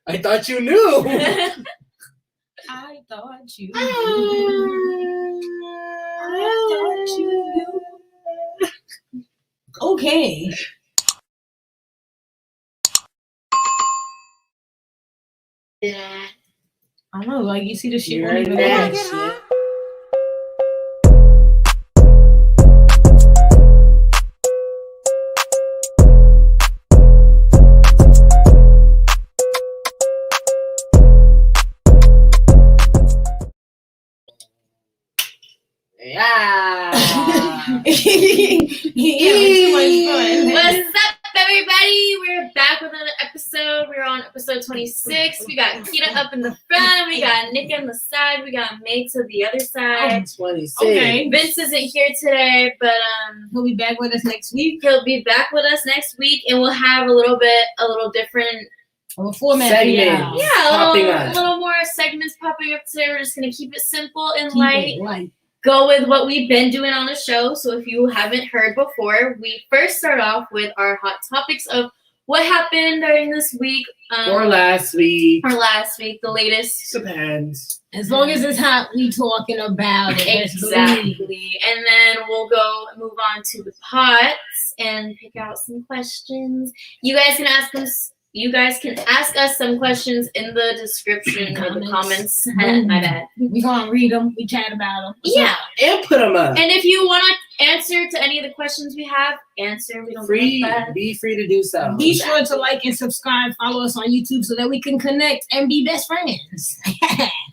I thought you knew. I thought you knew. I thought you knew. Okay. Yeah. I don't know, like you see the shit You're won't even that work. shit. Yeah. He having too much fun. What's up, everybody? We're back with another episode. We're on episode 26. We got Kita up in the front. We got Nick on the side. We got May to the other side. 26. Okay. Vince isn't here today, but He'll be back with us next week. he'll be back with us next week, and we'll have a little different. A format Segment. for y'all. Yeah, Popping a up. little more segments popping up today. We're just gonna keep it simple and Keep light. it light. Go with what we've been doing on the show. So if you haven't heard before, we first start off with our hot topics of what happened during this week. Or last week. The latest. Depends. As long as it's hot, we talking about it. Exactly. And then we'll move on to the pots and pick out some questions. You guys can ask us some questions in the description or the comments. My bad. We gonna read them. We chat about them. Yeah. And put them up. And if you want to answer to any of the questions we have, answer. We don't Be free to do so. Be sure to like and subscribe. Follow us on YouTube so that we can connect and be best friends.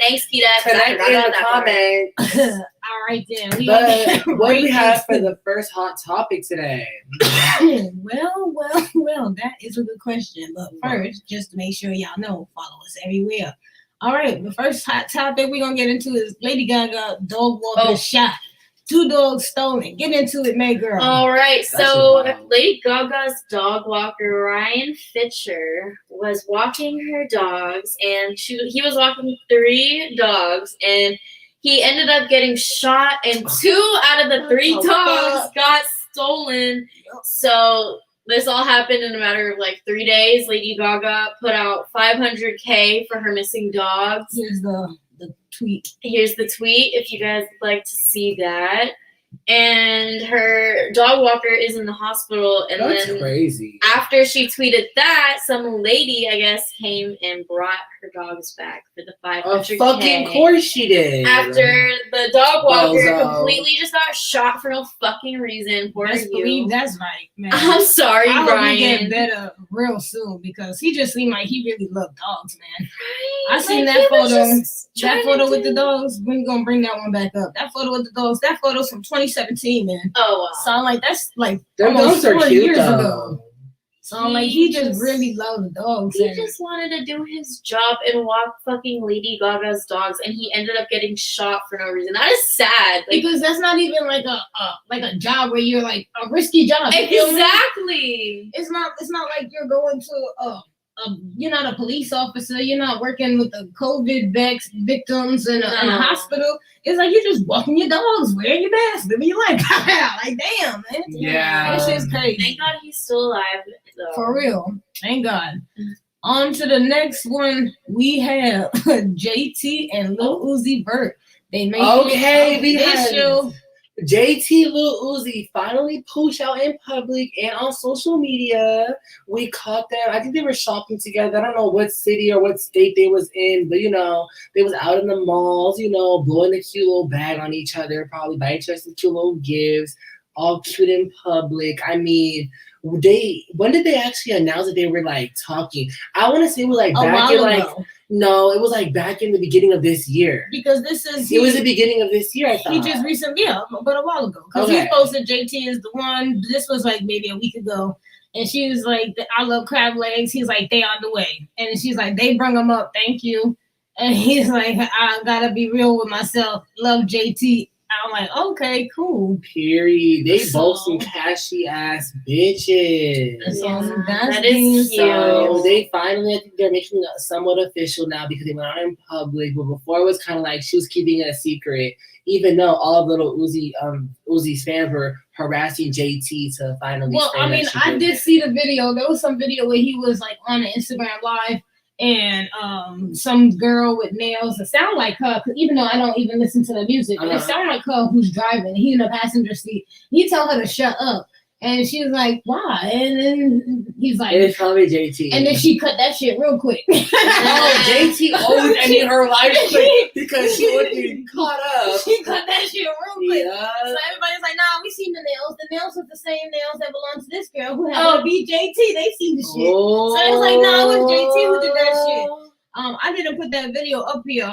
Thanks, Kita. Connect in the comments. All right then. But what do we have for the first hot topic today? Well, that is a good question. But first, just to make sure y'all know, follow us everywhere. All right, the first hot topic we're going to get into is Lady Gaga dog walker shot. 2 dogs stolen. Get into it, May girl. All right, That's so wild. Lady Gaga's dog walker, Ryan Fisher, was walking her dogs, and he was walking 3 dogs, and he ended up getting shot, and 2 out of the 3 dogs got stolen. So this all happened in a matter of like 3 days. Lady Gaga put out $500K for her missing dogs. Here's the tweet. Here's the tweet if you guys would like to see that. And her dog walker is in the hospital. And That's then crazy. after she tweeted that, some lady, I guess, came and brought her dogs back for the $500K. Of fucking course she did. After the dog walker Bozo. completely just got shot for no fucking reason. Poor Best you. believe that's right, man. I'm sorry, I hope he get Ryan. better real soon because he just seemed like he really loved dogs, man. Right? I seen Like, that he was photo. just That trying photo to with the do- dogs. We're gonna bring that one back up. That photo with the dogs. That photo's from 2017, man. Oh, wow. So I'm like, that's like Them almost dogs are 4 cute years though. ago. So I'm like, he just really loved dogs. He and just wanted to do his job and walk fucking Lady Gaga's dogs, and he ended up getting shot for no reason. That is sad. Like, because that's not even like a job where you're like a risky job. You feel me? exactly. It's not like you're going to you're not a police officer. You're not working with the COVID victims in a hospital. It's like you're just walking your dogs, wearing your mask, living your life. Like, damn, man. Yeah. That shit's crazy. Thank God he's still alive. Though. For real. Thank God. On to the next one. We have JT and Lil Uzi Vert. They made Okay, we this had show. JT Lil Uzi finally pooched out in public and on social media. We caught them. I think they were shopping together. I don't know what city or what state they was in, but they was out in the malls, blowing a cute little bag on each other, probably buying each other some cute little gifts, all cute in public. I mean, when did they actually announce that they were like talking? I want to say it was like back in like no, it was like back in the beginning of this year. Because it was the beginning of this year. I thought he just recently, but a while ago. Because he posted JT is the one. This was like maybe a week ago, and she was like, "I love crab legs." He's like, "They on the way," and she's like, "They bring them up, thank you." And he's like, "I gotta be real with myself. Love JT." I'm like, okay, cool. Period. They both some cashy ass bitches. That is cute. So they finally, I think they're making it somewhat official now because they went out in public. But before it was kind of like she was keeping it a secret, even though all of Little Uzi's fans were harassing JT to finally. Well, I mean, I did see the video. There was some video where he was like on an Instagram live. and some girl with nails that sound like her. Cause even though I don't even listen to the music, but it sound like her who's driving. He in the passenger seat. He tell her to shut up. And she was like, why? And then he's like, it's probably JT. And then she cut that shit real quick. JT always ended her life quick because she would get caught up. She cut that shit real quick. Yeah. So everybody's like, nah, we seen the nails. The nails are the same nails that belong to this girl who had to be JT. They seen the shit. So it's like, nah, it was JT who did that shit. I didn't put that video up here,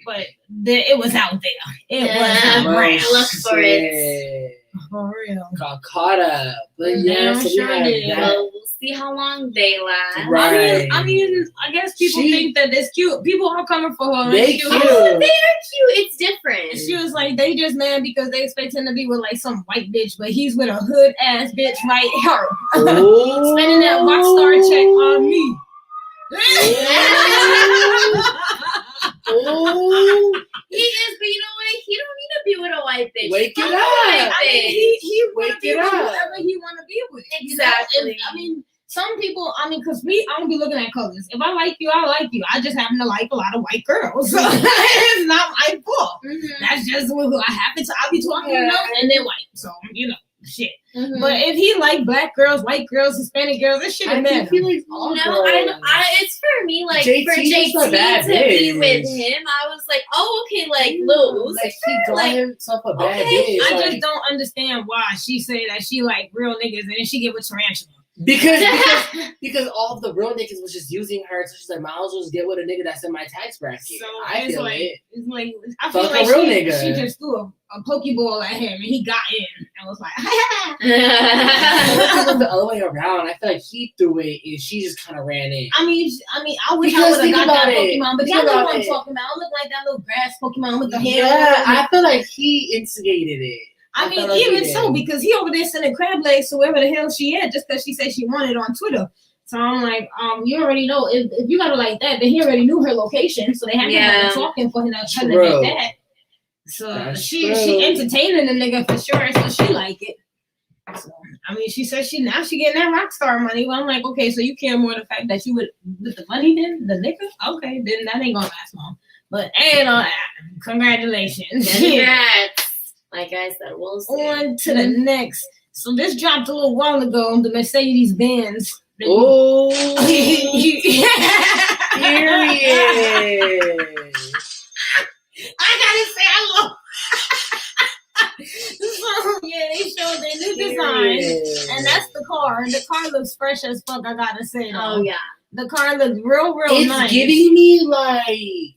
but it was out there. It was around. Look for it. For real. Got caught up. But yeah, so sure we had that. Well, we'll see how long they last. Right. I mean, I guess people think that it's cute. People are coming for her. They cute. Oh, they are cute. It's different. She was like, they just mad because they expect him to be with like some white bitch, but he's with a hood ass bitch like her. Spending that rock star check on me. Oh, he is, but you know what? He don't need to be with a white bitch. Wake it up. I mean, he Wake want to be it with up. whoever he want to be with. Exactly. I mean, some people, because I don't be looking at colors. If I like you, I like you. I just happen to like a lot of white girls. So it's not my fault. Mm-hmm. That's just who I happen to. I'll be talking to them and they're white. So, shit. Mm-hmm. But if he like black girls, white girls, Hispanic girls, that shit I is think mad. he likes all No, girls. it's for me, like, JT for is a JT bad to be bitch. with him, I was like, oh, okay, like, Lil Uzi Like, he got like, himself a bad okay. bitch. I like, just don't understand why she say that she like real niggas and then she get with tarantula. because all of the real niggas was just using her, so she's like, might as well just get with a nigga that's in my tax bracket. So I it's feel like, it. it's like I Fuck feel like a real nigga. she just threw a pokeball at him and he got in and was like, It was the other way around. I feel like he threw it and she just kind of ran in. I mean, I wish Because I would have think got that about it. Pokemon, but Think y'all know about what I'm it. talking about. I look like that little grass Pokemon with the hair. Yeah, I feel like he instigated it. I mean, felt like even he so, did. because he over there sending crab legs to wherever the hell she at, just because she said she wanted on Twitter. So I'm like, you already know if you got her like that, then he already knew her location, so they had to have been talking for him to try to get that. So That's she entertaining the nigga for sure, so she like it. So I mean, she said she getting that rock star money. Well, I'm like, okay, so you care more the fact that you with the money than the nigga? Okay, then that ain't gonna last long. But ain't all that. Congratulations. Congrats. Like I said, we'll see. On to the next. So this dropped a little while ago. The Mercedes Benz. Oh, Period. I gotta say, I love. So yeah, they showed their new design, and that's the car. And the car looks fresh as fuck. I gotta say, though. Oh yeah, the car looks real it's nice. giving me like,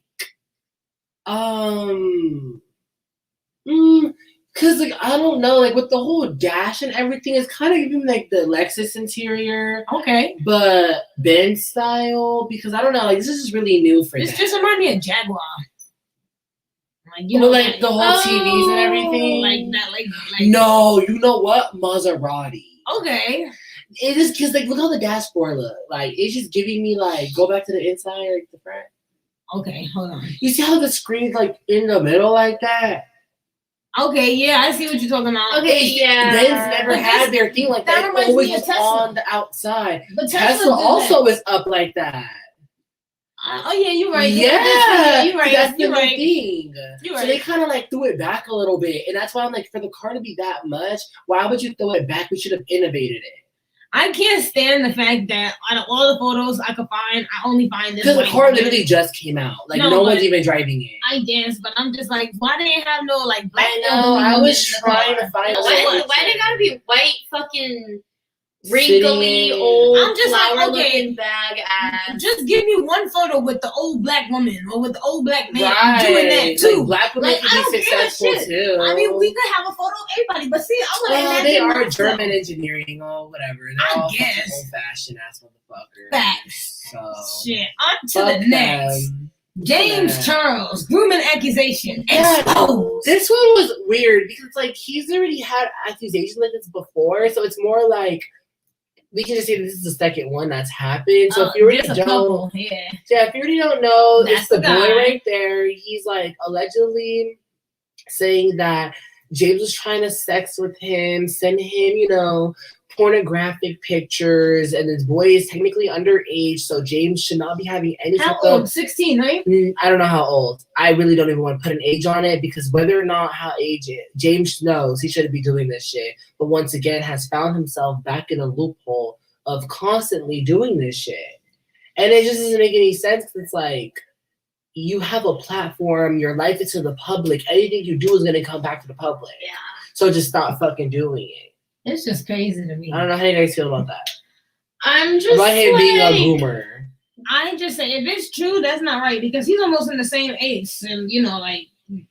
cause like I don't know, like with the whole dash and everything, it's kind of giving me like the Lexus interior, Okay, but Benz style. Because I don't know, like this is just really new for this that. just reminds me of Jaguar. Like Like the whole TVs and everything, like that, like no, you know what, Maserati. Okay. It is because like look how the dashboard look. Like it's just giving me like go back to the inside, like the front. Okay, hold on. You see how the screen's like in the middle like that? Okay, yeah, I see what you're talking about. okay, yeah. Benz never had their thing like that that. It reminds always me of was Tesla. on the outside. But Tesla did also that. is up like that. Oh yeah, you're right. Yeah, you're right. That's the You're new right. thing. You're So right. they kind of like threw it back a little bit, and that's why I'm like, for the car to be that much, why would you throw it back? We should have innovated it. I can't stand the fact that out of all the photos I could find, I only find this. Because the white car one. literally just came out. Like No, no but- one's even driving it. I guess, but I'm just like, why they ain't have no like black? I know. I women was in the trying car? to find. Why they gotta be white, fucking Sitting wrinkly, in- old, I'm just like, flower-looking bag ass? Just give me one photo with the old black woman or with the old black man Right. doing that too. Like, black women Like, can I don't be give a successful shit. too. I mean, we could have a photo of everybody, but see, I want to Well, imagine they are myself. German engineering or whatever. They're I all guess. old fashioned ass motherfuckers. Facts. So Shit. On to fuck the next. them. James Yeah. Charles, grooming accusation Yeah. exposed. This one was weird because like he's already had accusations like this before, so it's more like we can just say this is the second one that's happened. So if you already there's a don't, couple, yeah. yeah, if you already don't know, That's it's the the boy guy. right there. He's like allegedly saying that James was trying to sex with him, send him, pornographic pictures, and this boy is technically underage, so James should not be having any How type of... old? 16, right? I don't know how old. I really don't even want to put an age on it, because whether or not how age it, James knows he shouldn't be doing this shit, but once again has found himself back in a loophole of constantly doing this shit. And it just doesn't make any sense. It's like, you have a platform, your life is to the public, anything you do is going to come back to the public. Yeah. So just stop fucking doing it. It's just crazy to me. I don't know how you guys feel about that. I'm just About him being a like, groomer. I just say, if it's true, that's not right, because he's almost in the same age, and like,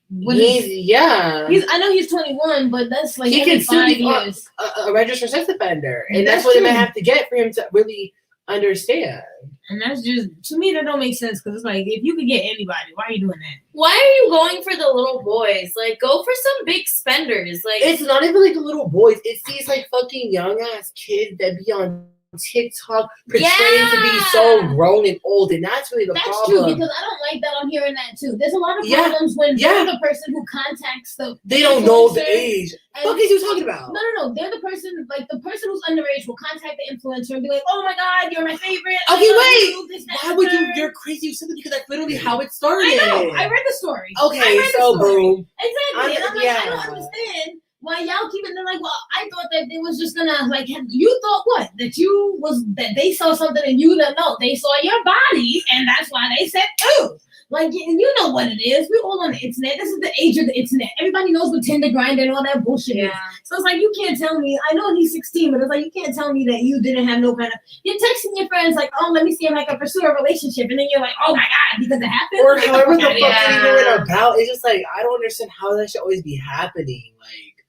Yeah. I know he's 21, but that's like He every can still 5 be years. a registered sex offender. And That's that's what they might true. have to get for him to really understand. And that's just, to me, that don't make sense, because it's like, if you could get anybody, why are you doing that? why are you going for the little boys? Like, go for some big spenders. Like, It's not even like the little boys. It's these like fucking young ass kids that be on TikTok pretending to be so grown and old, and that's really the That's problem. true, because I don't like that I'm hearing that too. There's a lot of Yeah, problems when yeah. they're the person who contacts the They don't know the influencer, age. and- What is you talking about? No. They're the person, like the person who's underage will contact the influencer and be like, "Oh my God, you're my favorite." I Okay, love wait. you, this, that, Why would you? third." You're crazy. You said that because that's literally how it started. I know. I read the story. I Okay, read the so story. boom. Exactly. And I'm like, I don't understand why y'all keep it. They're like, well, I thought that they was just gonna like. You thought what? That they saw something and you don't know. They saw your body, and that's why they said, "Ooh." Like, you know what it is. We're all on the internet. This is the age of the internet. Everybody knows what Tinder, Grindr, and all that bullshit is. So it's like, you can't tell me. I know he's 16, but it's like, you can't tell me that you didn't have no kind of. You're texting your friends like, "Oh, let me see if I can pursue a relationship," and then you're like, "Oh my God," because it happened. Or however the fuck Yeah. you went about. It's just like, I don't understand how that should always be happening. Like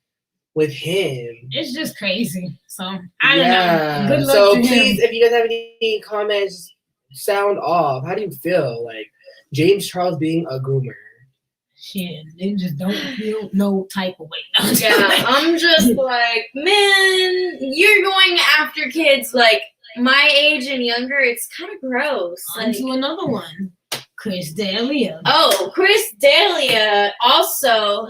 with him. It's just crazy. So I don't know. Good luck So to please, him. if you guys have any comments, sound off. How do you feel? Like James Charles being a groomer. Shit, they just don't feel no type of way. yeah, I'm just like, man, you're going after kids like my age and younger. It's kind of gross. On Like, to another one. Chris D'Elia. oh, Chris Dahlia also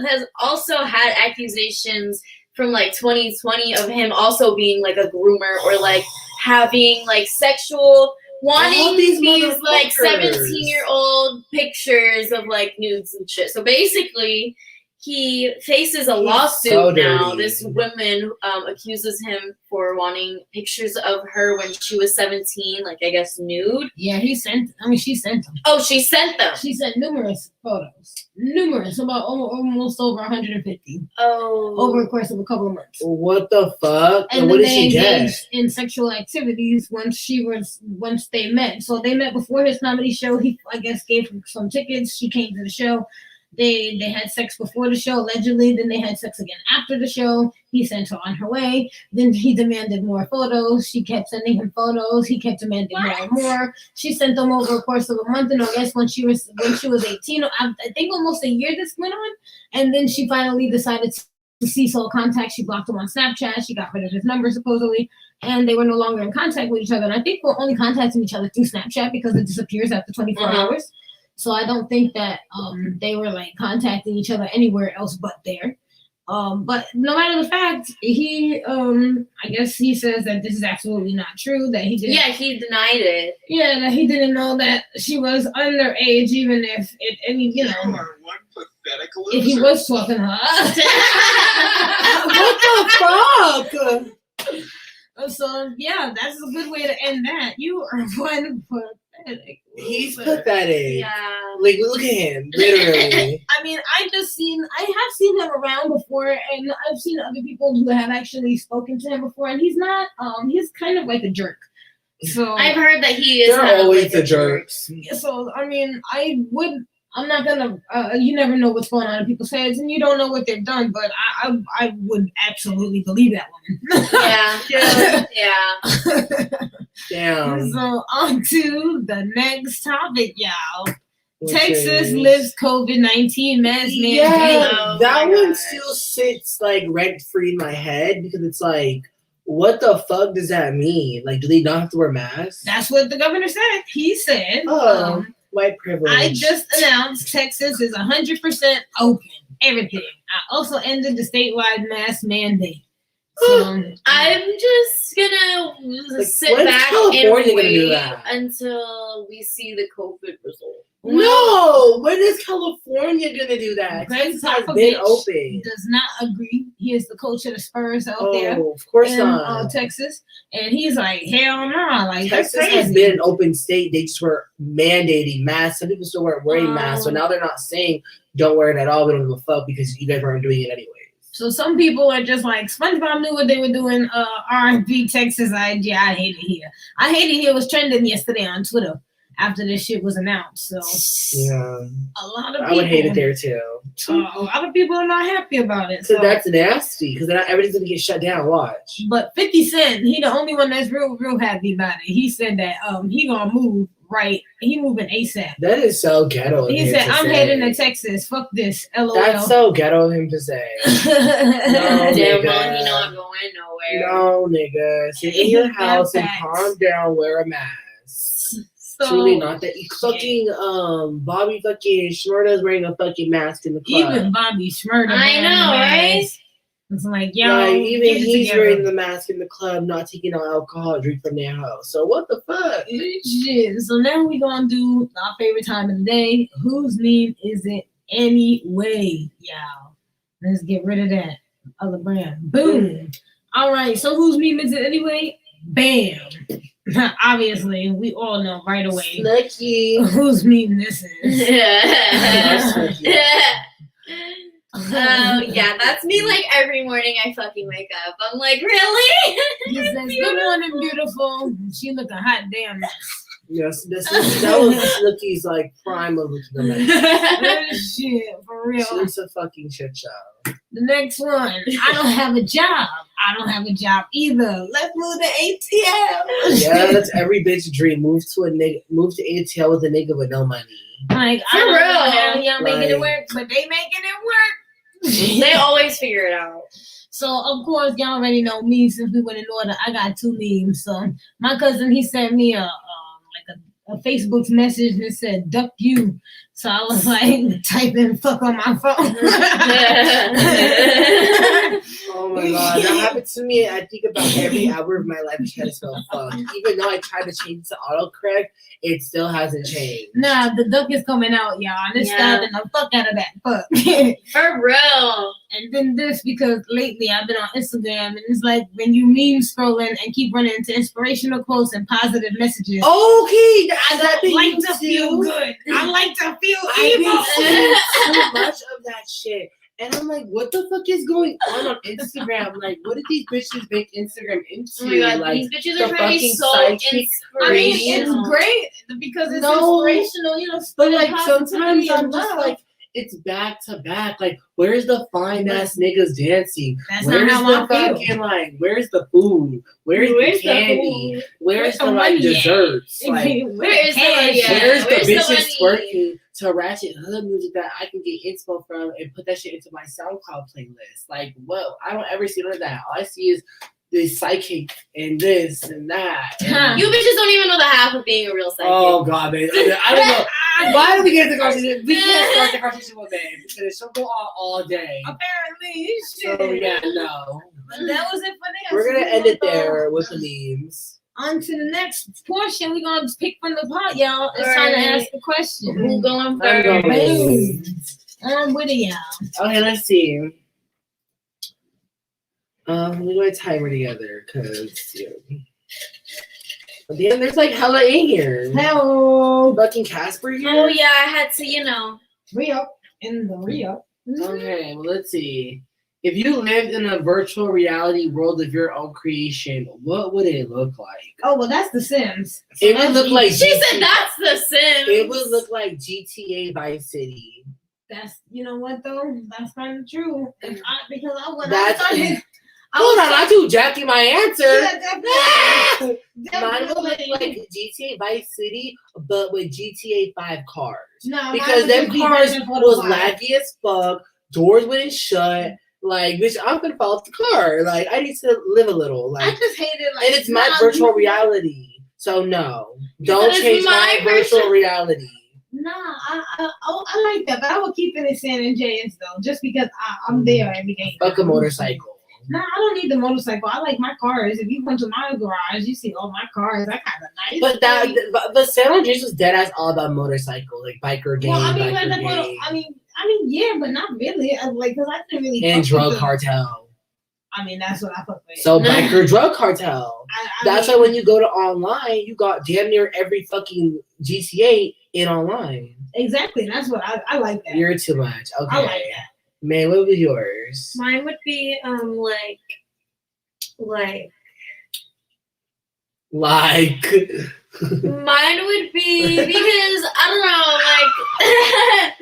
had accusations from like 2020 of him also being like a groomer or like having like sexual wanting these these like motherfuckers. 17-year-old pictures of like nudes and shit. So basically, he faces a lawsuit so now. dirty. This woman accuses him for wanting pictures of her when she was 17, like I guess nude. Yeah, she sent them. Oh, she sent them. She sent numerous photos. Numerous, about almost over 150 Oh, over the course of a couple of months. What the fuck? And what then did they she get? engaged in sexual activities once they met. So they met before his comedy show. He, I guess, gave her some tickets. She came to the show. They had sex before the show, allegedly. Then they had sex again after the show. He sent her on her way. Then he demanded more photos. She kept sending him photos. He kept demanding more and more. She sent them over the course of a month. And I guess when she was 18, I think almost a year this went on. And then she finally decided to cease all contact. She blocked him on Snapchat. She got rid of his number supposedly. And they were no longer in contact with each other. And I think we're only contacting each other through Snapchat because it disappears after 24 hours. So I don't think that they were like contacting each other anywhere else but there. But no matter the fact, he I guess he says that this is absolutely not true. That he didn't. yeah, he denied it. Yeah, that he didn't know that she was underage, even if it. I mean, you know, One pathetic loser. if he was talking to her. What the fuck? So yeah, that's a good way to end that. You are one pathetic. He's loser. pathetic. Yeah. Like, look at him, literally. I mean, I have seen him around before, and I've seen other people who have actually spoken to him before, and he's not, he's kind of like a jerk. So I've heard that he is. They're kind of always like the a jerk. jerks. So, I mean, I'm not gonna, you never know what's going on in people's heads, and you don't know what they've done, but I would absolutely believe that woman. Yeah. Damn. So, on to the next topic, y'all. Which Texas is- lifts COVID-19 mask mandate. Yeah, Oh that my one God. still sits like rent free in my head because it's like, what the fuck does that mean? Like, do they not have to wear masks? That's what the governor said. He said, Oh, white privilege. I just announced Texas is 100% open. Everything. I also ended the statewide mask mandate. I'm just gonna sit when's back California and gonna do wait that? until we see the COVID result. No, when is California gonna do that? Greg Texas has been Popovich open. does not agree. He is the coach of the Spurs out there Oh, of course in not. Texas, and he's like, hell no, like Texas that's has crazy. been an open state. They just were mandating masks. Some people still weren't wearing masks, so now they're not saying don't wear it at all. We don't give a fuck because you guys weren't doing it anyway. So some people are just like, SpongeBob knew what they were doing. R&B Texas IG. I hate it here. I hate it here was trending yesterday on Twitter after this shit was announced. So Yeah, a lot of people, I would hate it there too. A lot of people are not happy about it. So So that's nasty because then everything's gonna get shut down. Watch. but 50 Cent, he the only one that's real happy about it. He said that he gonna move right. He moving ASAP. That is so ghetto. Of He him said, to I'm say. heading to Texas. Fuck this. LOL. That's so ghetto of him to say. No, Damn, nigga. well, you not going nowhere. No, nigga. Sit in your house and calm down. Wear a mask. So, Truly not that. You fucking Bobby fucking Shmurda is wearing a fucking mask in the club. even Bobby Shmurda. I know, right? It's like, yo, Like, even get it he's together. wearing the mask in the club, not taking out alcohol, drink from their house. So what the fuck? Shit. So now we gonna do our favorite time of the day. Whose meme is it anyway, y'all? Let's get rid of that other brand. Boom. All right. So whose meme is it anyway? Bam. Obviously, we all know right away Snooki. whose meme this is. Yeah, that's me like every morning I fucking wake up. I'm like, really? He says, good morning, beautiful. She looking hot damn. Yes, that was Snooki's like prime of looking a mess. Shit, for real. She looks a fucking shit show. The next one. I don't have a job. I don't have a job either. Let's move to ATL. Yeah, that's every bitch dream. Move to ATL with a nigga with no money. Like, For I don't know real. how y'all making it Like- work, but they making it work. They always figure it out. So, of course, y'all already know me since we went in order. I got two memes. So, my cousin, he sent me a Facebook message that said, duck you. So, I was like, typing fuck on my phone. Oh my god, that happened to me. I think about every hour of my life I try to spell fuck. Even though I tried to change it to autocorrect, it still hasn't changed. Nah, the duck is coming out, y'all. And it's Yeah. stabbing the fuck out of that fuck. For real. And then this, because lately I've been on Instagram, and it's like when you meme scrolling and keep running into inspirational quotes and positive messages. Okay, I that don't like thing to feel too. good. I like to feel I've evil. been seeing so much of that shit. And I'm like, what the fuck is going on Instagram? Like, what did these bitches make Instagram into? Oh my god, like, these bitches the are trying to be fucking so sidekick I mean, inspirational. it's great because it's No. inspirational, you know. but spreading like positivity sometimes I'm and just love. like, it's back to back. Like, where's the fine ass niggas dancing? That's Where's not how the I feel. fucking like? Where's the food? Where's the candy? food? Where's the the like money at? desserts? Like, Where is the money at? where's the Where's the bitches money? twerking to ratchet hood music that I can get inspo from and put that shit into my SoundCloud playlist? Like, whoa, I don't ever see none of that. All I see is this psychic and this and that. And- You bitches don't even know the half of being a real psychic. oh god, man. I don't know. Why do we get into the conversation? We can't start the conversation with babe because she'll go on all day. Apparently, shit. So yeah, no. But that was it for this. We're gonna end it there with the memes. On to the next portion. We're gonna pick from the pot, y'all. It's time to Alright. ask the question. Who going I'm first? going. I'm with it, y'all. Okay, let's see. Let me go timer together because damn, there's like hella in here. Hello. Fucking Casper here. Oh yeah, I had to, you know. Re-up in the re-up. Okay, well let's see. If you lived in a virtual reality world of your own creation, what would it look like? Oh, well, that's The Sims. It would look like She said that's the Sims. It would look like GTA Vice City. That's, you know what, though? That's kind of true. Because when I That's started... Hold on, not you jacking my answer. Yeah, definitely. Mine would look Definitely. like GTA Vice City, but with GTA 5 cars. No, mine Because would them just be cars Grand Theft Auto was 5. laggy as fuck, doors wouldn't shut. Like, bitch, I'm gonna fall off the car. Like, I need to live a little. I Like, just hated like. and it's my virtual reality. So no, don't it's change my my virtual virtual- reality. Nah, I like that, but I would keep it in San Andreas though, just because I'm there every day. Fuck a motorcycle. No, I don't need the motorcycle. I like my cars. If you come to my garage, you see all my cars. I kind of nice. But San Andreas was dead ass all about motorcycle, like biker gang. Well, I mean, biker like, gang. I mean, yeah, but not really. Like, cause I didn't really. And drug cartel. I mean, that's what I fuck with. So biker drug cartel. That's why when you go to online, you got damn near every fucking GTA in online. Exactly. That's what I like that. You're too much. Okay. I like that. Man, what was yours? Mine would be like Like mine would be because I don't know, like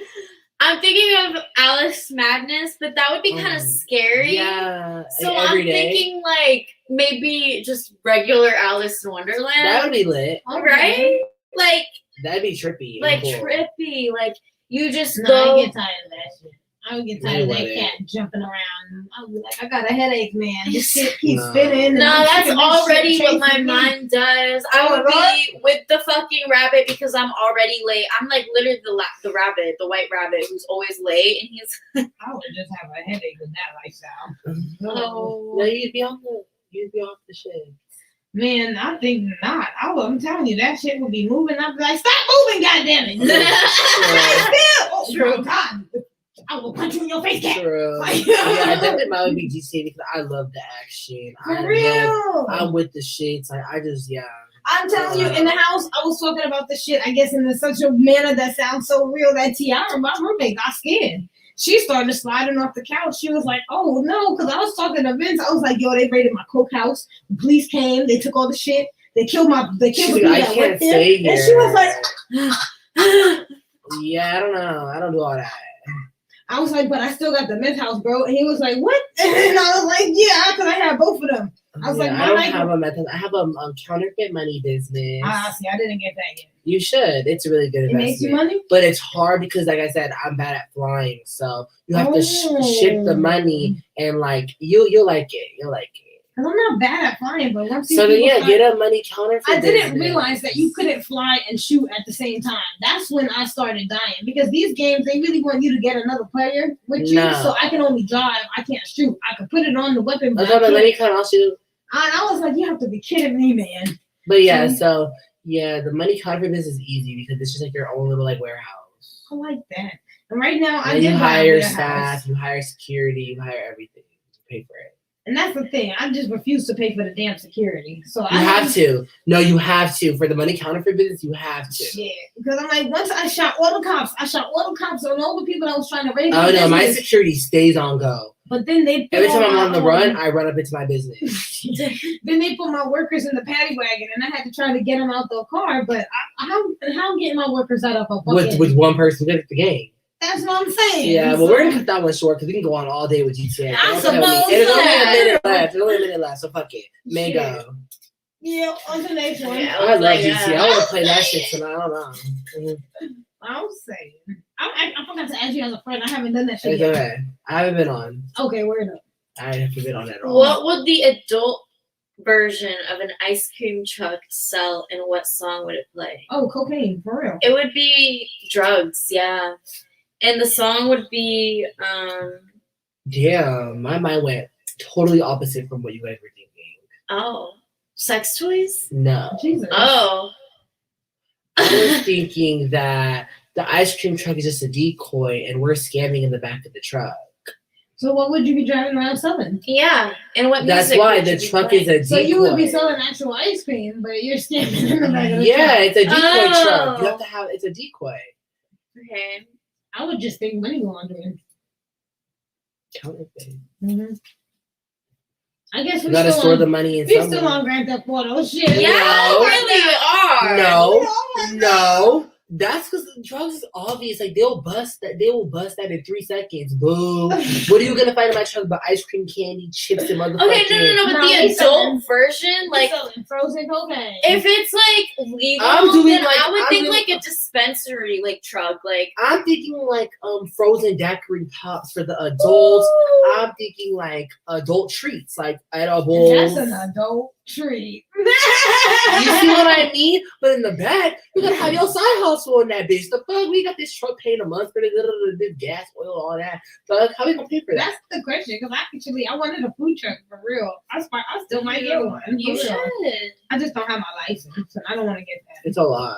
I'm thinking of Alice Madness, but that would be kind of scary. Yeah. So like I'm day. thinking like maybe just regular Alice in Wonderland. That would be lit. Right? Like that'd be trippy. Like cool. trippy. Like you just No, go. I get tired of that shit. I would get tired of that cat jumping around. I would be like, I got a headache, man. This shit keeps spinning. No, that's already what my mind does. I would be with the fucking rabbit because I'm already late. I'm like literally the rabbit, the white rabbit who's always late, and he's. I would just have a headache with that lifestyle. No, you'd be off the shit. Man, I think not. I'm telling you, that shit would be moving. I'd be like, stop moving, goddammit. True. Oh, God. I will punch you in your face, cat. True. Yeah, definitely mine would be GTA because I love the action. For real. I'm with the shits. I just, yeah. I'm telling you, in the house, I was talking about this shit, I guess, in such a manner that sounds so real that Tiara, my roommate, got scared. She started sliding off the couch. She was like, oh, no, because I was talking to Vince. I was like, yo, they raided my coke house. The police came. They took all the shit. They killed the people that went there. And she was like, yeah, I don't know. I don't do all that. I was like, but I still got the meth house, bro. And he was like, what? And I was like, yeah, because I have both of them. I was like, I don't have a method. I have a counterfeit money business. See, I didn't get that yet. You should. It's a really good investment. It makes you money? But it's hard because, like I said, I'm bad at flying. So you have to ship the money and, like, you'll like it. You'll like it. Because I'm not bad at flying, but once so then, yeah, get a money counterfeit. I didn't realize that you couldn't fly and shoot at the same time. That's when I started dying because these games they really want you to get another player with you. No. So I can only drive. I can't shoot. I could put it on the weapon. But let me cut off shoot. I was like, you have to be kidding me, man. But yeah, so yeah, the money counterfeit business is easy because it's just like your own little like warehouse. I like that. And right now, you hire staff, you hire security, you hire everything. You pay for it. And that's the thing. I just refuse to pay for the damn security. So you have to. No, you have to. For the money counterfeit business, you have to. Shit. Because I'm like, once I shot all the cops on all the people that was trying to raid. Oh no, my security stays on go. But then they every time I'm on the run, I run up into my business. Then they put my workers in the paddy wagon, and I had to try to get them out the car. But how I'm getting my workers out of a bucket? With one person good at the game. That's what I'm saying. Yeah, but we're gonna cut that one short because we can go on all day with GTA. I suppose. There's only a minute left, so fuck it. May go. Yeah, on the next one. Yeah, I love GTA. I want to play that shit tonight. I don't know. I'm saying. I forgot to ask you as a friend. I haven't done that shit yet. Okay. I haven't been on. Okay, word up. I haven't been on at all. What would the adult version of an ice cream truck sell, and what song would it play? Oh, cocaine, for real. It would be drugs, yeah. And the song would be Damn, my mind went totally opposite from what you guys were thinking. Oh. Sex toys? No. Jesus. Oh. I was thinking that the ice cream truck is just a decoy and we're scamming in the back of the truck. So what would you be driving around selling? Yeah. And what That's why the truck is a decoy. So you would be selling actual ice cream, but you're scamming in the back of the truck. Yeah, it's a decoy truck. You have to have it's a decoy. Okay. I would just think money laundering. Counterfeit. Mm-hmm. I guess we gotta store the money in somewhere. We're still on Grand Theft Auto. Shit. Yeah, no. really are. No. That's because the drugs is obvious. Like they will bust that in 3 seconds. Boom. What are you gonna find in my truck but ice cream, candy, chips, and motherfucking? Okay, no. But the adult version, like frozen cocaine. If it's like legal, then I would think like a dispensary like truck. Like I'm thinking like frozen daiquiri pops for the adults. Ooh. I'm thinking like adult treats, like edibles. That's an adult treat. You see what I mean? But in the back, you gotta have your side hustle in that bitch. The fuck, we got this truck paying a month for the gas, oil, all that. Fuck, how we gonna pay for that? That's the question, because I wanted a food truck for real. I still might get one. You for real. should. I just don't have my license, and I don't want to get that. It's a lot.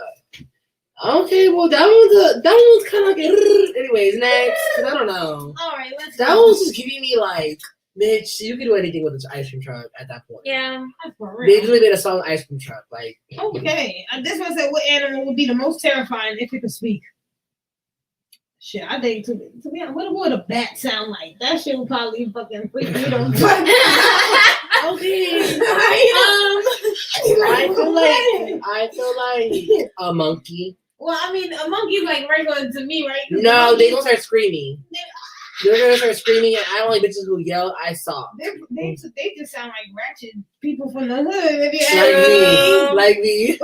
Okay, well that one's kind of like anyways. Next, 'cause I don't know. All right, let's. That go. one's just giving me like, bitch, you can do anything with this ice cream truck at that point. Yeah. That's for They real. literally made a song ice cream truck. Like, Okay, this one said, "What animal would be the most terrifying if it could speak?" Shit, I think to be honest, what would a bat sound like? That shit would probably fucking freak me the fuck out. okay. I feel like a monkey. Well, I mean, a monkey's like regular to me, right? No, they don't start screaming. They're gonna start screaming, and I don't like bitches who yell. I saw. They just sound like ratchet people from the hood. If you Like me.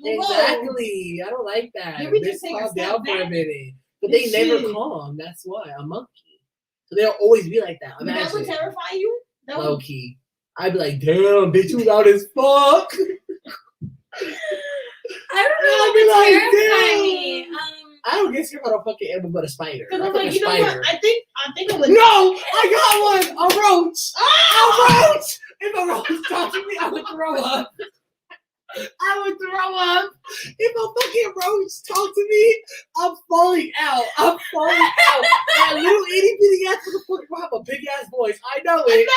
Whoa. Exactly. I don't like that. Can we They just take a calm step down for a back? minute, but they Shit. never calm. That's why a monkey. So they'll always be like that. But that would Imagine. terrify you. That Low would, key. I'd be like, damn, bitch, you loud as fuck. I don't know I'd be what like, would terrify damn. me. I don't get scared about a fucking animal but a spider. because I I'm think like, a you know spider. what? I think it would. No, I got one. A roach. A roach. If a roach touched me, I would throw up. I would throw up. If a fucking roach talked to me, I'm falling out. I'm falling out. That little itty bitty ass motherfucker will have a big ass voice. I know it.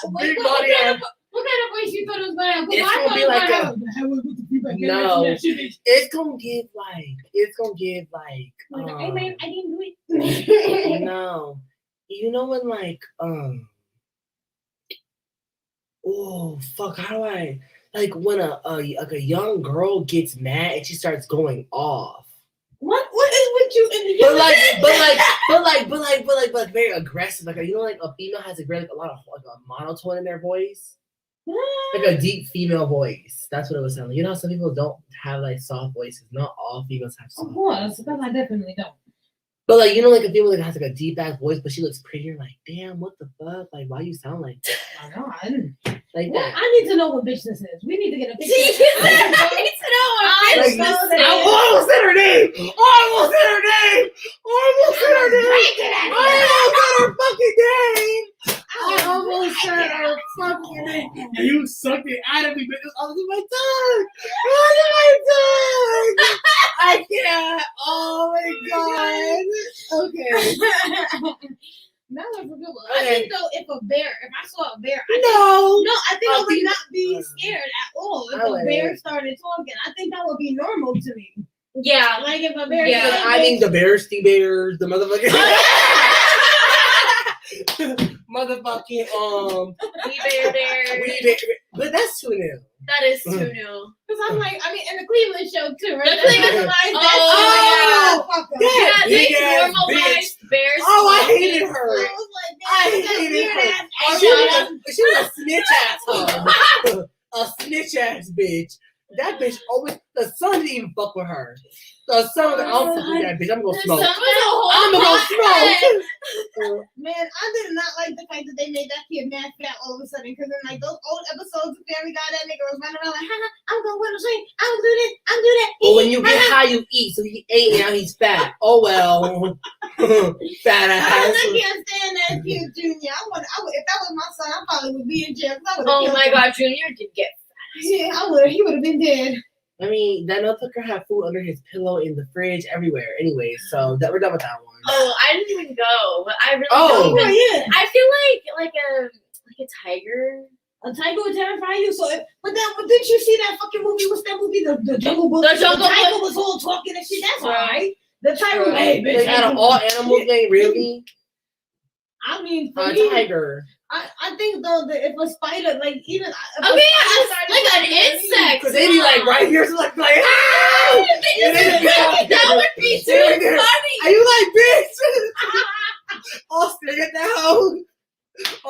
Imagine Big body ass. what kind of voice you thought it was gonna have? It's gonna be like a. No, Hey it's gonna give like. man, I didn't do it. No, you know when like oh fuck, how do I like when a young girl gets mad and she starts going off. What is with you in the but like very aggressive. Like you know, like a female has a lot of like a monotone in their voice. Like a deep female voice. That's what it was sounding like. You know how some people don't have like soft voices. Not all females have soft Of course, because I definitely don't. But like you know, like a female that has like a deep ass voice, but she looks prettier. Like, damn, what the fuck? Like, why you sound like that? I know. I didn't. Like Well, that? I need to know what bitch this is. We need to get a picture. I need to know what I bitch like, this I is. almost said her name. Almost said her name. Almost said her name. I almost said her fucking name. And you sucked it out of me, but it's all in my tongue. All in my tongue. I can't. Oh my god. Okay. That was a good one. Okay. I think though, if I saw a bear, No. I think I would think- not be scared at all. If I a would. bear started talking, I think that would be normal to me. Yeah. Like if a bear, Yeah. said, I mean the bears, the bears, the motherfucking motherfucking We bear. but that's too new. That is too new. because I'm like, I mean, in the Cleveland show too, right? The Cleveland- Oh, Yeah, Yeah, they big ass normalized bears. Oh, I talking. hated her. I was like, I man, hated weird her. ass She was a snitch asshole. A snitch ass bitch. That bitch always. The son didn't even fuck with her. The son was like, "I'll fuck with that bitch. I'm gonna The smoke. son was a whole I'm gonna go podcast. smoke." Man, I did not like the fact that they made that kid mad fat all of a sudden. Because in like those old episodes of Family Guy, that nigga was running around like, I'm going with a swing. I'm gonna do this. I'm do that. Well, when you get high, you eat. So he ate, now he's fat. Oh well, fat I ass. can't stand that kid, Junior. I would, if that was my son, I probably would be in jail. Oh my god, Junior did get. Yeah, I would. He would have been dead. I mean, that motherfucker had food under his pillow, in the fridge, everywhere. Anyway, so that we're done with that one. Oh, I didn't even go, but I really Oh. don't even. Yeah. I feel like a tiger. A tiger would terrify you. So, but didn't you see that fucking movie? What's that movie? The Jungle Book. The Jungle tiger Book. was all talking and shit. That's Right. alright. The tiger was, Right. hey, bitch. Like, out of all animals, they really I mean, for a me, tiger. I think though that if a spider, like even if a Okay, spider yeah, started like an talking to me, insect. Cause they be like right here, so like ah! And then That would be too They're there. funny. Are you like bitch? All staring at that hoe.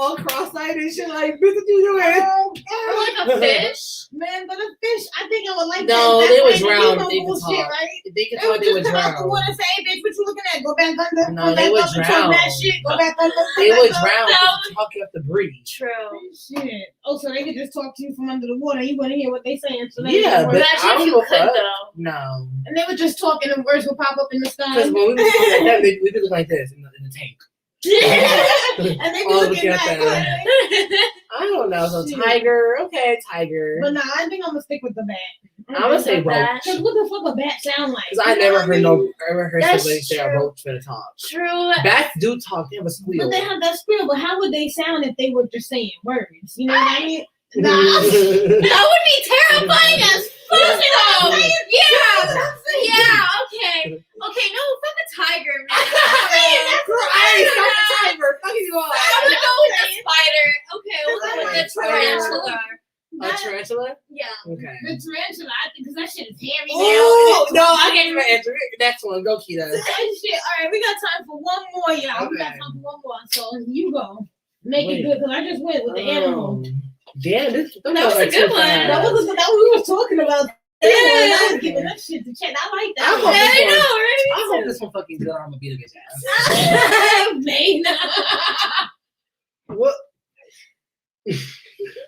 all cross-eyed and shit. Like, bitch, what you doing? Or like a fish. Man, but a fish, I think I would like No, that. they would That drown. way They could bullshit, talk. right? If they could They talk, would they would just come out the drown. water and say, hey, bitch, what you looking at? Go back under. No, go they back would up and drown. talk that shit. Go back under. Go They back would up. drown. No. Talk you have to breathe. True. Shit. Oh, so they could just talk to you from under the water. You wouldn't hear what they saying. So they Yeah, would but Imagine I don't if give you a could fuck. though. No. and they would just talk and the words would pop up in the sky. Because when we be looking like that, we be looking like this in the tank. and they be Oh, looking look at back. that. I don't know. So Shit. tiger, okay, tiger. But nah, I think I'm gonna stick with the bat. I'm gonna say roach. That. Cause what the fuck a bat sound like? Because I You know never what mean? heard That's somebody say a true. roach finna talk. True. Bats do talk. They have a squeal. But they have that squeal. But how would they sound if they were just saying words? You know what I mean? Nah. That would be terrifying as fuck though. Yeah. Yeah. Okay. Okay. No, fuck a tiger, man. Hey, stop the tiger. Fuck you all. I would go with the spider. Okay, we'll go with the tarantula. A tarantula? Yeah. Okay. The tarantula, I think, because that shit is hairy. Oh, no, I can't even answer it. Next one. Go, Keita. That shit. All right, we got time for one more, y'all. We got Okay. time for one more. So you go. Make Wait. it good, because I just went with the animal. Damn, this That was a good one. That was what we were talking about. Yeah. I was giving that shit to check. I like I that. hope one. this I one- know, right? I hope this one fucking good. Or I'm gonna beat a bitch ass. Man. What?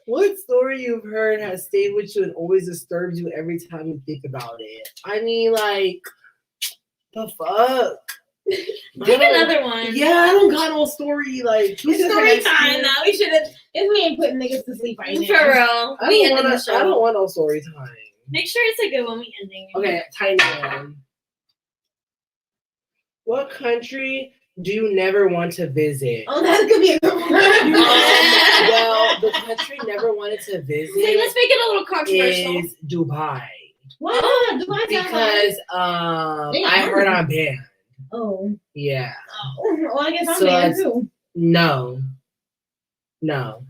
What story you've heard has stayed with you and always disturbs you every time you think about it? I mean, like, the fuck? Pick another one. Yeah, I don't got no story. Like, It's story time now. We should have. If we ain't putting niggas to sleep right now. For real. I We don't, ended wanna, the show. I don't want no story time. Make sure it's a good one. We ending. Okay, tiny one. What country do you never want to visit? Oh, that could be a good one. Well, the country never wanted to Okay, let's visit make it a little controversial. is Dubai. Why not? Dubai Because I heard I'm banned. Oh. Yeah. Oh. Well, I guess I'm So there it's- too. No,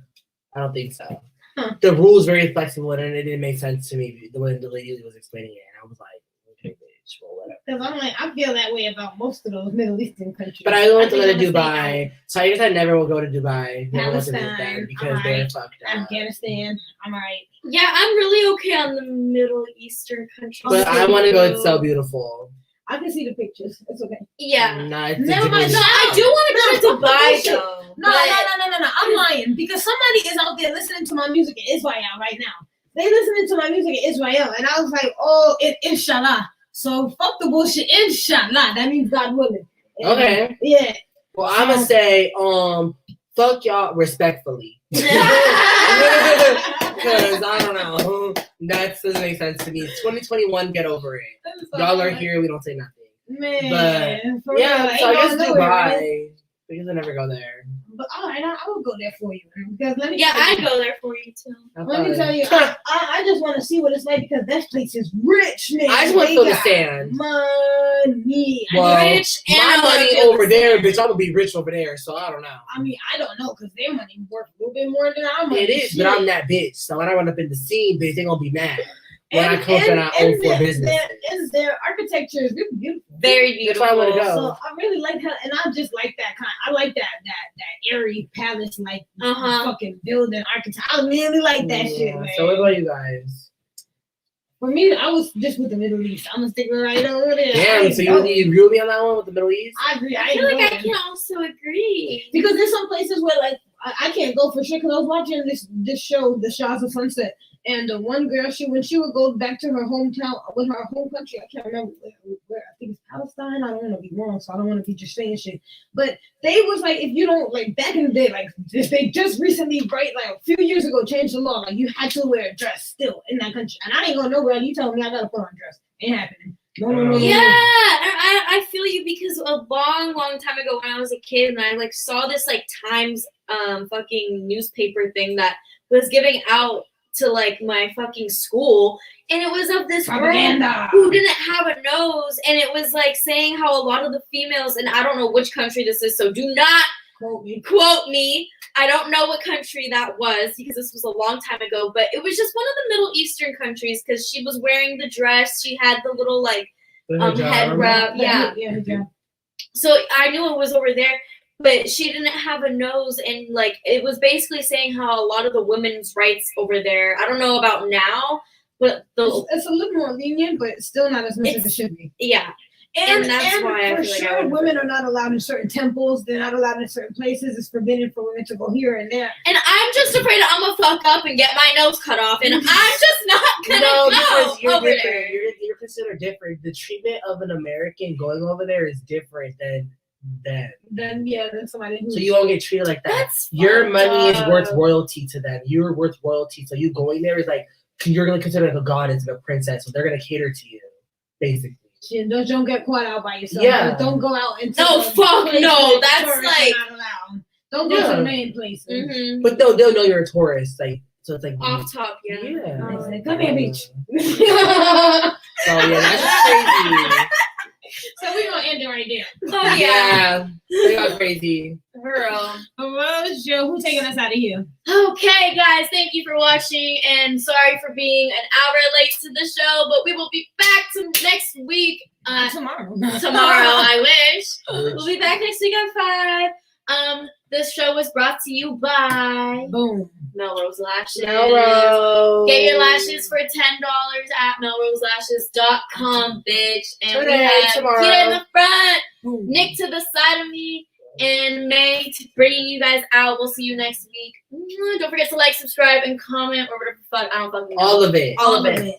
I don't think so. Huh. The rules very flexible, and it didn't make sense to me the way the lady was explaining it. And I was like, okay, bitch, well, whatever. Because I'm like, I feel that way about most of those Middle Eastern countries. But I went to think go to I'm gonna stay Dubai, so I guess I never will go to Dubai. Never want to visit Palestine, them because alright. they're fucked out. up. Afghanistan. I'm alright. Yeah, I'm really okay on the Middle Eastern countries. But I want to go. It's so beautiful. I can see the pictures. It's okay. Yeah. Nah, it's Never mind. No, different. I do want to go to Dubai Bullshit. though. No. I'm lying because somebody is out there listening to my music in Israel right now. They listening to my music in Israel, and I was like, oh, inshallah. So fuck the bullshit. Inshallah. That means God willing. And, Okay. Yeah. Well, I'm gonna say, fuck y'all respectfully. Because I don't know. That doesn't make sense to me. 2021, get over it. Y'all are here, we don't say nothing. Man. For Yeah, real, so I ain't guess going nowhere, right? Dubai. Because I never go there. But all right, I will go there for you. Because let me Yeah, tell you- I'd go there for you too. Let me tell you, I just want to see what it's like because that place is rich, man. I just want to They feel the got sand. money. Well, Rich and my I wanna money feel over the there, sand. bitch. I'm gonna be rich over there, so I don't know. I mean, I don't know because their money worth a little bit more than our money. It is, but Shit. I'm that bitch. So when I run up in the scene, bitch, they gonna be mad. When I And- come and I own for their- business. their architecture is really beautiful. Very That's beautiful. why I wanna go. So I really like her, and I just like that kind. I like that airy palace like fucking building architecture. I really like that shit, man. So what about you guys? For me, I was just with the Middle East. I'm gonna stick right over there. Damn, so you agree with me on that one with the Middle East? I agree. I feel like I ain't can also agree. because there's some places where like I can't go for sure because I was watching this show, The Shahs of Sunset, and the one girl when she would go back to her hometown with her home country, I can't remember where I think it's Palestine. I don't want to be wrong, so I don't want to be just saying shit. But they was like, if you don't like back in the day, like they just recently, right, like a few years ago, changed the law. Like you had to wear a dress still in that country, and I ain't going nowhere. And you telling me I gotta put on a dress? Ain't happening. No. Yeah, I feel you because a long time ago when I was a kid and I like saw this like Times fucking newspaper thing that was giving out to like my fucking school, and it was of this Propaganda. girl who didn't have a nose, and it was like saying how a lot of the females, and I don't know which country this is, so do not quote me. I don't know what country that was because this was a long time ago, but it was just one of the Middle Eastern countries because she was wearing the dress. She had the little like head wrap. Yeah. Yeah. So I knew it was over there, but she didn't have a nose, and like it was basically saying how a lot of the women's rights over there. I don't know about now, but it's a little more lenient, but still not as much as it should be. Yeah. And that's why I for feel like sure, women are not allowed in certain temples. They're not allowed in certain places. It's forbidden for women to go here and there. And I'm just afraid I'm gonna fuck up and get my nose cut off, and I'm just not gonna because you're over different. there. You're considered different. The treatment of an American going over there is different than Then somebody who's... So you won't get treated like that. That's your money is worth up. royalty to them. You're worth royalty. So you going there is like you're gonna consider like a goddess and a princess. So they're gonna cater to you, basically. Don't get caught out by yourself. Yeah. Don't go out and no. That's like not allowed. Don't go to the main places. Mm-hmm. But they'll know you're a tourist. Like so, it's like Off top, yeah. Come here, bitch. So yeah, that's crazy. So we're gonna end it right there. Oh yeah. They got crazy. Girl. Joe, who's taking us out of here? Okay, guys, thank you for watching, and sorry for being an hour late to the show, but we will be back next week. Tomorrow, I wish. We'll be back next week at 5. This show was brought to you by Boom. Melrose Lashes. Melrose. Get your lashes for $10 at melroselashes.com, bitch. And Today, we have tomorrow. Kid in the front, Boom. Nick to the side of me, and May bringing you guys out. We'll see you next week. Don't forget to like, subscribe, and comment, or whatever the fuck. I don't fucking know. All of it. All of it.